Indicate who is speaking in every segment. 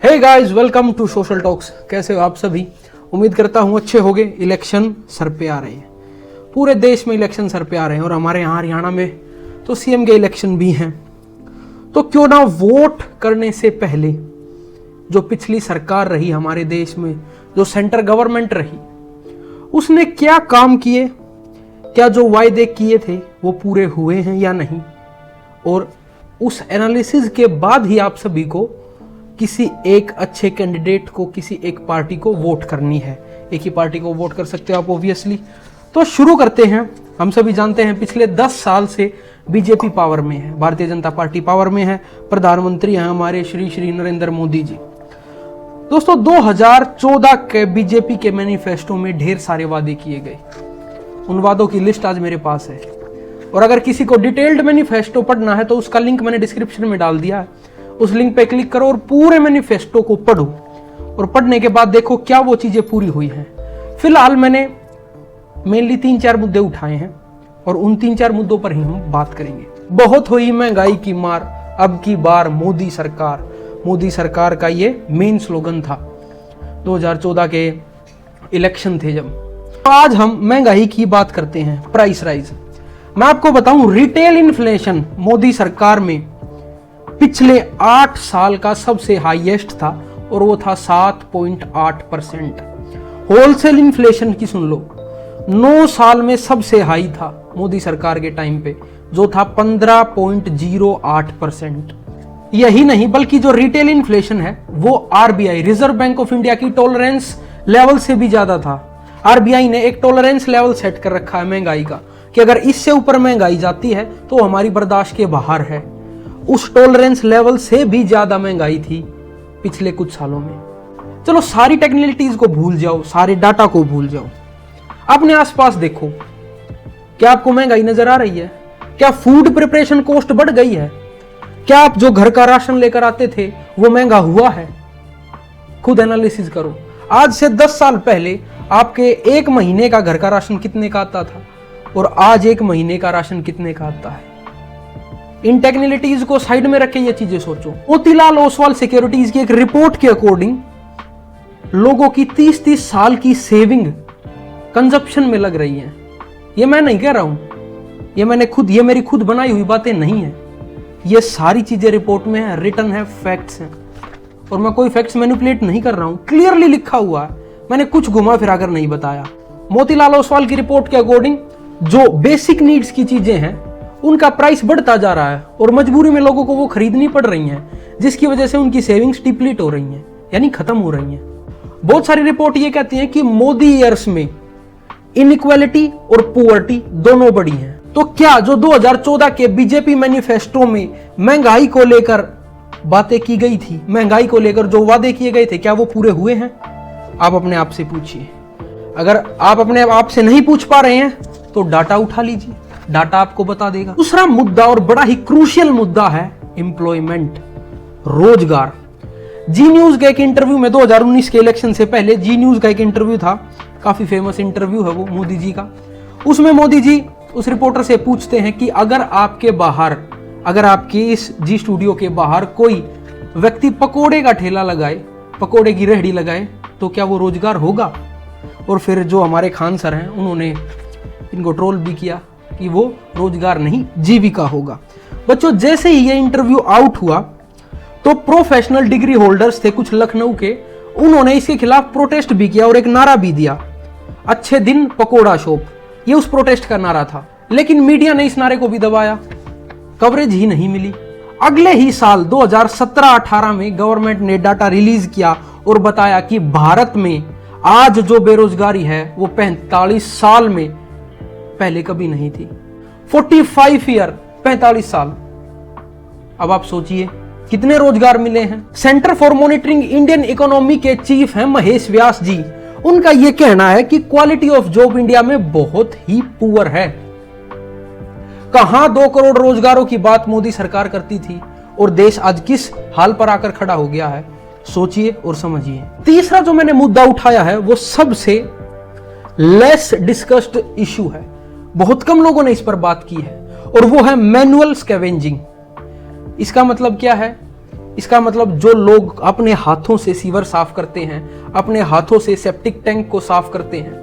Speaker 1: Hey guys, welcome to social talks. कैसे हो आप सभी? उम्मीद करता हूँ अच्छे होंगे। इलेक्शन सर पे आ रहे हैं, पूरे देश में इलेक्शन सर पे आ रहे हैं और हमारे यहाँ हरियाणा में तो सीएम के इलेक्शन भी हैं। तो क्यों ना वोट करने से पहले जो पिछली सरकार रही हमारे देश में, जो सेंटर गवर्नमेंट रही, उसने क्या काम किए, क्या जो वायदे किए थे वो पूरे हुए हैं या नहीं, और उस एनालिसिस के बाद ही आप सभी को किसी एक अच्छे कैंडिडेट को, किसी एक पार्टी को वोट करनी है। एक ही पार्टी को वोट कर सकते हो आप ऑब्वियसली। तो शुरू करते हैं। हम सभी जानते हैं पिछले 10 साल से बीजेपी पावर में है, भारतीय जनता पार्टी पावर में है। प्रधानमंत्री हैं हमारे श्री नरेंद्र मोदी जी। दोस्तों, 2014 के बीजेपी के मैनिफेस्टो में ढेर सारे वादे किए गए। उन वादों की लिस्ट आज मेरे पास है, और अगर किसी को डिटेल्ड मैनिफेस्टो पढ़ना है तो उसका लिंक मैंने डिस्क्रिप्शन में डाल दिया है। उस लिंक पे क्लिक करो और पूरे मैनिफेस्टो को पढ़ो, और पढ़ने के बाद देखो क्या वो चीजें पूरी हुई हैं। फिलहाल मैंने मेनली 3-4 मुद्दे उठाए हैं और उन 3-4 मुद्दों पर ही हम बात करेंगे। बहुत हुई महंगाई की मार, अब की बार मोदी सरकार। मोदी सरकार का ये मेन स्लोगन था 2014 के इलेक्शन थे जब। तो आज हम महंगाई की बात करते हैं, प्राइस राइज। मैं आपको बताऊं, रिटेल इन्फ्लेशन मोदी सरकार में पिछले 8 साल का सबसे हाईएस्ट था और वो था 7.8%। होलसेल इन्फ्लेशन की सुन लो, 9 साल में सबसे हाई था मोदी सरकार के टाइम पे, जो था 15.08%। यही नहीं बल्कि जो रिटेल इन्फ्लेशन है वो RBI, reserve bank of India की टॉलरेंस लेवल से भी ज्यादा था। आरबीआई ने एक टॉलरेंस लेवल सेट कर रखा है महंगाई का कि अगर इससे ऊपर महंगाई जाती है तो हमारी बर्दाश्त के बाहर है। उस टॉलरेंस लेवल से भी ज्यादा महंगाई थी पिछले कुछ सालों में। चलो सारी टेक्निकलिटीज को भूल जाओ, सारे डाटा को भूल जाओ, अपने आसपास देखो। क्या आपको महंगाई नजर आ रही है? क्या फूड प्रिपरेशन कॉस्ट बढ़ गई है? क्या आप जो घर का राशन लेकर आते थे वो महंगा हुआ है? खुद एनालिसिस करो। आज से 10 साल पहले आपके 1 महीने का घर का राशन कितने का आता था और आज 1 महीने का राशन कितने का आता है? इन टेक्निकलिटीज को साइड में रख के ये चीजें सोचो। मोतीलाल ओसवाल सिक्योरिटीज की एक रिपोर्ट के अकॉर्डिंग लोगों की 30-30 साल की सेविंग कंजप्शन में लग रही है। ये मैं नहीं कह रहा हूं, ये मेरी खुद बनाई हुई बातें नहीं है। ये सारी चीजें रिपोर्ट में है, रिटन है, फैक्ट्स हैं, और मैं कोई फैक्ट्स मैनिपुलेट नहीं कर रहा हूं, क्लियरली लिखा हुआ है। मैंने कुछ घुमा फिरा कर नहीं बताया। मोतीलाल ओसवाल की रिपोर्ट के अकॉर्डिंग जो बेसिक नीड्स की चीजें हैं उनका प्राइस बढ़ता जा रहा है और मजबूरी में लोगों को वो खरीदनी पड़ रही हैं, जिसकी वजह से उनकी सेविंग्स डिप्लीट हो रही हैं, यानी खत्म हो रही हैं। बहुत सारी रिपोर्ट ये कहती हैं कि मोदी ईयर्स में इनइक्वालिटी और पुअर्टी दोनों बढ़ी हैं। तो क्या जो 2014 के बीजेपी मैनिफेस्टो में महंगाई को लेकर बातें की गई थी, महंगाई को लेकर जो वादे किए गए थे, क्या वो पूरे हुए हैं? आप अपने आप से पूछिए। अगर आप अपने आप से नहीं पूछ पा रहे हैं तो डाटा उठा लीजिए, डाटा आपको बता देगा। दूसरा मुद्दा और बड़ा ही क्रूशियल मुद्दा है एम्प्लॉयमेंट, रोजगार। जी न्यूज का एक इंटरव्यू में 2019 के इलेक्शन से पहले जी न्यूज का एक इंटरव्यू था, काफी फेमस इंटरव्यू है वो मोदी जी का। उसमें मोदी जी उस रिपोर्टर से पूछते हैं कि अगर आपके इस जी स्टूडियो के बाहर कोई व्यक्ति पकोड़े का ठेला लगाए, पकोड़े की रेहड़ी लगाए, तो क्या वो रोजगार होगा? और फिर जो हमारे खान सर हैं उन्होंने इनको ट्रोल भी किया कि वो रोजगार नहीं, जीविका होगा। बच्चों, जैसे ही ये इंटरव्यू आउट हुआ तो प्रोफेशनल डिग्री होल्डर्स थे कुछ लखनऊ के, उन्होंने इसके खिलाफ प्रोटेस्ट भी किया और एक नारा भी दिया, अच्छे दिन पकोड़ा शॉप। ये उस प्रोटेस्ट का नारा था, लेकिन मीडिया ने इस नारे को भी दबाया, कवरेज ही नहीं मिली। अगले ही साल 2017-18 में गवर्नमेंट ने डाटा रिलीज किया और बताया कि भारत में आज जो बेरोजगारी है वो 45 साल में पहले कभी नहीं थी। 45 ईयर, 45 साल। अब आप सोचिए कितने रोजगार मिले हैं। Centre for monitoring Indian economy के चीफ हैं महेश व्यास जी। उनका यह कहना है कि क्वालिटी ऑफ जॉब इंडिया में बहुत ही पुअर है। कहां 2 करोड़ रोजगारों की बात मोदी सरकार करती थी और देश आज किस हाल पर आकर खड़ा हो गया है, सोचिए और समझिए। तीसरा जो मैंने मुद्दा उठाया है वो सबसे लेस डिस्कस्ड इशू है, बहुत कम लोगों ने इस पर बात की है, और वो है मैनुअल स्कैवेंजिंग। इसका मतलब क्या है इसका मतलब जो लोग अपने हाथों से सीवर साफ करते हैं, अपने हाथों से सेप्टिक टैंक को साफ करते हैं।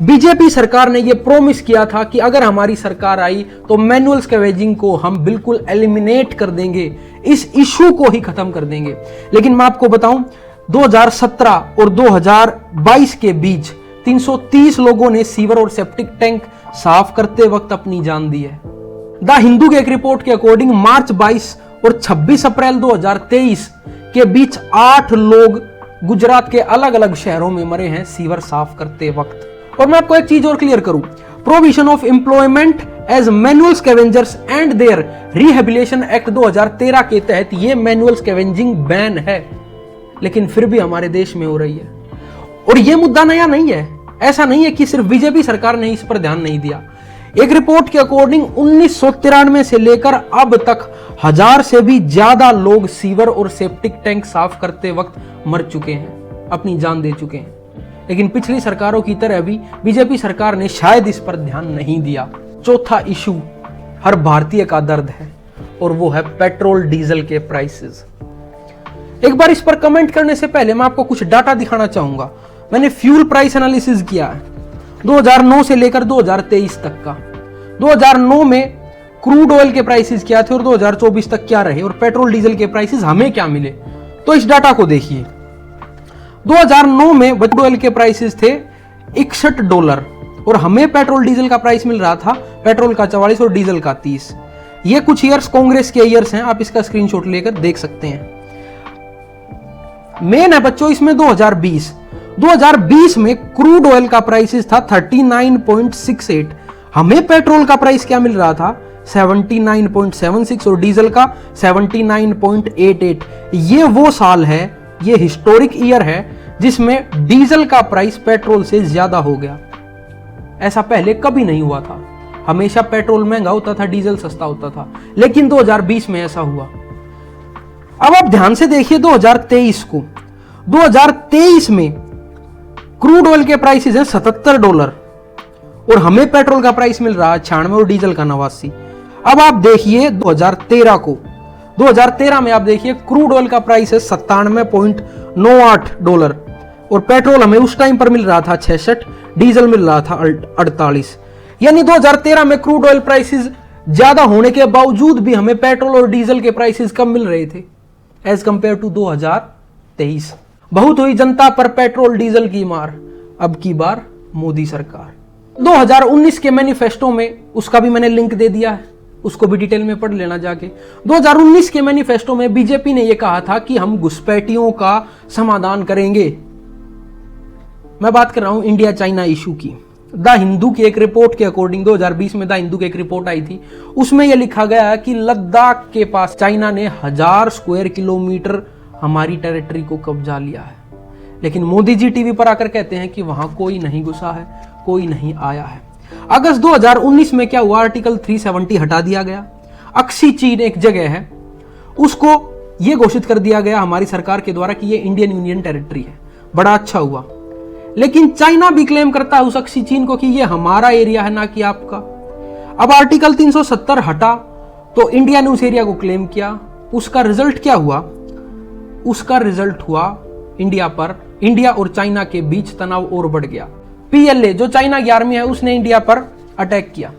Speaker 1: बीजेपी सरकार ने यह प्रॉमिस किया था कि अगर हमारी सरकार आई तो मैनुअल स्कैवेजिंग को हम बिल्कुल एलिमिनेट कर देंगे, इस इशू को ही खत्म कर देंगे। लेकिन मैं आपको बताऊं, 2017 और 2022 के बीच 330 लोगों ने सीवर और सेप्टिक टैंक साफ करते वक्त अपनी जान दी है। द हिंदू के एक रिपोर्ट के अकॉर्डिंग मार्च 22 और 26 अप्रैल 2023 के बीच 8 लोग गुजरात के अलग अलग शहरों में मरे हैं सीवर साफ करते वक्त। और मैं आपको एक चीज और क्लियर करूं, provision of employment as manual scavengers and their rehabilitation act 2013 के तहत यह मैनुअल स्कैवेंजिंग बैन है, लेकिन फिर भी हमारे देश में हो रही है। और यह मुद्दा नया नहीं है, ऐसा नहीं है कि सिर्फ बीजेपी सरकार ने इस पर ध्यान नहीं दिया। एक रिपोर्ट के अकॉर्डिंग 1993 से लेकर अब तक 1000 से भी ज्यादा लोग सीवर और सेप्टिक टैंक साफ करते वक्त मर चुके हैं, अपनी जान दे चुके हैं। लेकिन पिछली सरकारों की तरह भी बीजेपी सरकार ने शायद इस पर ध्यान नहीं दिया। चौथा इशू हर भारतीय का दर्द है और वो है पेट्रोल डीजल के प्राइसेस। एक बार इस पर कमेंट करने से पहले मैं आपको कुछ डाटा दिखाना चाहूंगा। मैंने फ्यूल प्राइस एनालिसिस किया है 2009 से लेकर 2023 तक का। 2009 में क्रूड ऑयल के प्राइसेस क्या थे और 2024 तक क्या रहे, और पेट्रोल डीजल के प्राइसेस हमें क्या मिले। तो इस डाटा को देखिए। 2009 में क्रूड ऑयल के प्राइसेस थे $61 और हमें पेट्रोल डीजल का प्राइस मिल रहा था, पेट्रोल का 44 और डीजल का 30। ये कुछ ईयर्स कांग्रेस के ईयर्स हैं, आप इसका स्क्रीनशॉट लेकर देख सकते हैं। मेन है बच्चों इसमें 2020 में क्रूड ऑयल का प्राइस था 39.68, हमें पेट्रोल का प्राइस क्या मिल रहा था 79.76 और डीजल का 79.88। ये वो साल है, ये हिस्टोरिक ईयर है जिसमें डीजल का प्राइस पेट्रोल से ज्यादा हो गया। ऐसा पहले कभी नहीं हुआ था, हमेशा पेट्रोल महंगा होता था, डीजल सस्ता होता था, लेकिन 2020 में ऐसा हुआ। अब आप ध्यान से देखिए 2023 को। 2023 में क्रूड ऑयल के प्राइसेस हैं $77 और हमें पेट्रोल का प्राइस मिल रहा है 96 और डीजल का 89। अब आप देखिए 2013 को। 2013 में आप देखिए क्रूड ऑयल का प्राइस है $97.98 और पेट्रोल हमें उस टाइम पर मिल रहा था 66, डीजल मिल रहा था 48। यानी 2013 में क्रूड ऑयल प्राइसेस ज्यादा होने के बावजूद भी हमें पेट्रोल और डीजल के प्राइसेस कम मिल रहे थे एज कंपेयर टू 2023। बहुत हुई जनता पर पेट्रोल डीजल की मार, अब की बार मोदी सरकार। 2019 के मैनिफेस्टो में, उसका भी मैंने लिंक दे दिया है, उसको भी डिटेल में पढ़ लेना जाके। 2019 के मैनिफेस्टो में बीजेपी ने यह कहा था कि हम घुसपैठियों का समाधान करेंगे। मैं बात कर रहा हूं इंडिया चाइना इशू की। द हिंदू की एक रिपोर्ट के अकॉर्डिंग 2020 में द हिंदू की एक रिपोर्ट आई थी, उसमें यह लिखा गया है कि लद्दाख के पास चाइना ने 1000 स्क्वायर किलोमीटर हमारी टेरिटरी को कब्जा लिया है। लेकिन मोदी जी टीवी पर आकर कहते हैं कि वहां कोई नहीं घुसा है, कोई नहीं आया है। अगस्त 2019 में क्या हुआ, आर्टिकल 370 हटा दिया गया। अक्सी चीन एक जगह है, उसको यह घोषित कर दिया गया हमारी सरकार के द्वारा कि यह इंडियन यूनियन टेरिटरी है। बड़ा अच्छा हुआ। लेकिन चाइना भी क्लेम करता है उस अक्सी चीन को कि यह हमारा एरिया है, ना कि आपका। अब आर्टिकल 370 हटा तो इंडिया ने उस एरिया को क्लेम किया। उसका रिजल्ट क्या हुआ? उसका रिजल्ट हुआ इंडिया और चाइना के बीच तनाव और बढ़ गया। PLA जो चाइना की आर्मी है उसने इंडिया पर अटैक किया।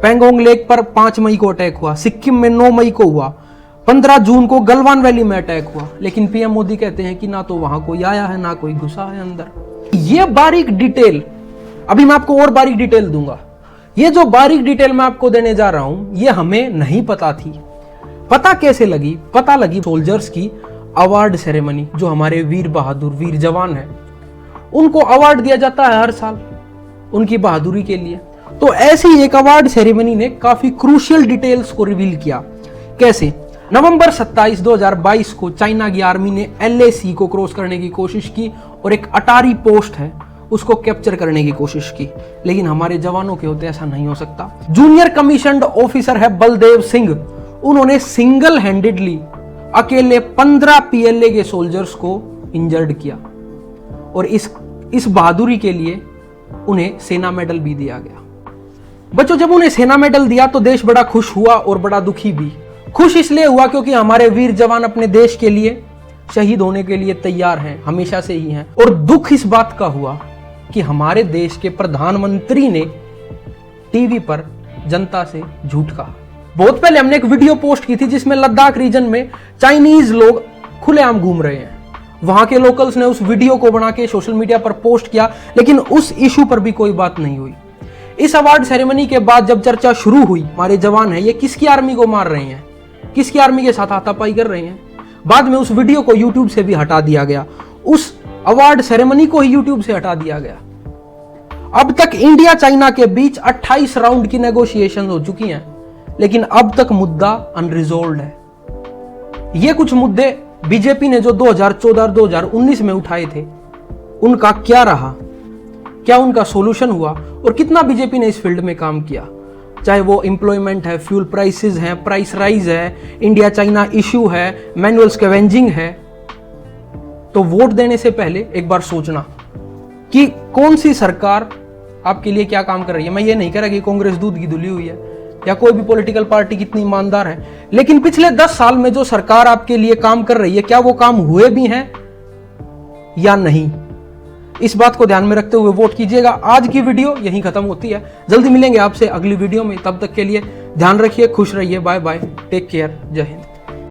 Speaker 1: पेंगोंग लेक पर 5 मई को अटैक हुआ, सिक्किम में 9 मई को हुआ, 15 जून को गलवान वैली में अटैक हुआ। लेकिन PM मोदी कहते हैं कि ना तो वहां कोई आया है, ना कोई घुसा है अंदर। ये बारीक डिटेल, अभी मैं आपको और बारीक डिटेल दूंगा। ये जो बारीक डिटेल मैं आपको देने जा रहा हूं, ये हमें नहीं पता थी। पता कैसे लगी? पता लगी सोल्जर्स की अवार्ड सेरेमनी, जो हमारे वीर बहादुर वीर जवान हैं, उनको अवार्ड दिया जाता है हर साल उनकी बहादुरी के लिए। तो ऐसी एक अवार्ड सेरेमनी ने काफी क्रूशियल डिटेल्स को रिवील किया। कैसे? नवंबर 27, 2022 को चाइना की आर्मी ने LAC को क्रॉस करने की कोशिश की और एक अटारी पोस्ट है उसको कैप्चर करने की कोशिश की, लेकिन हमारे जवानों के होते ऐसा नहीं हो सकता। जूनियर कमीशन्ड ऑफिसर है बलदेव सिंह, उन्होंने सिंगल हैंडेडली अकेले 15 PLA के सोल्जर्स को इंजर्ड किया और इस बहादुरी के लिए उन्हें सेना मेडल भी दिया गया। बच्चों, जब उन्हें सेना मेडल दिया तो देश बड़ा खुश हुआ और बड़ा दुखी भी। खुश इसलिए हुआ क्योंकि हमारे वीर जवान अपने देश के लिए शहीद होने के लिए तैयार हैं, हमेशा से ही हैं। और दुख इस बात का हुआ कि हमारे देश के प्रधानमंत्री ने टीवी पर जनता से झूठ कहा। बहुत पहले हमने एक वीडियो पोस्ट की थी जिसमें लद्दाख रीजन में चाइनीज लोग खुलेआम घूम रहे हैं। वहां के लोकल्स ने उस वीडियो को बना के सोशल मीडिया पर पोस्ट किया, लेकिन उस इशू पर भी कोई बात नहीं हुई। इस अवार्ड सेरेमनी के बाद जब चर्चा शुरू हुई, हमारे जवान हैं ये किसकी आर्मी को मार रहे हैं, किसकी आर्मी के साथ हाथापाई कर रहे हैं, बाद में उस वीडियो को यूट्यूब से भी हटा दिया गया, उस अवार्ड सेरेमनी को ही यूट्यूब से हटा दिया गया। अब तक इंडिया चाइना के बीच 28 राउंड की नेगोशिएशन हो चुकी हैं, लेकिन अब तक मुद्दा अनरिजोल्व है। ये कुछ मुद्दे बीजेपी ने जो 2014-2019 में उठाए थे, उनका क्या रहा, क्या उनका सॉल्यूशन हुआ और कितना बीजेपी ने इस फील्ड में काम किया, चाहे वो एम्प्लॉयमेंट है, फ्यूल प्राइसेस हैं, प्राइस राइज है, इंडिया चाइना इश्यू है, मैनुअल स्कैवेंजिंग है। तो वोट देने से पहले एक बार सोचना कि कौन सी सरकार आपके लिए क्या काम कर रही है। मैं ये नहीं कह रहा कि कांग्रेस दूध की धुली हुई है या कोई भी पॉलिटिकल पार्टी कितनी ईमानदार है, लेकिन पिछले 10 साल में जो सरकार आपके लिए काम कर रही है, क्या वो काम हुए भी हैं या नहीं, इस बात को ध्यान में रखते हुए वोट कीजिएगा। आज की वीडियो यहीं खत्म होती है, जल्दी मिलेंगे आपसे अगली वीडियो में। तब तक के लिए ध्यान रखिए, खुश रहिए, बाय बाय, टेक केयर, जय हिंद।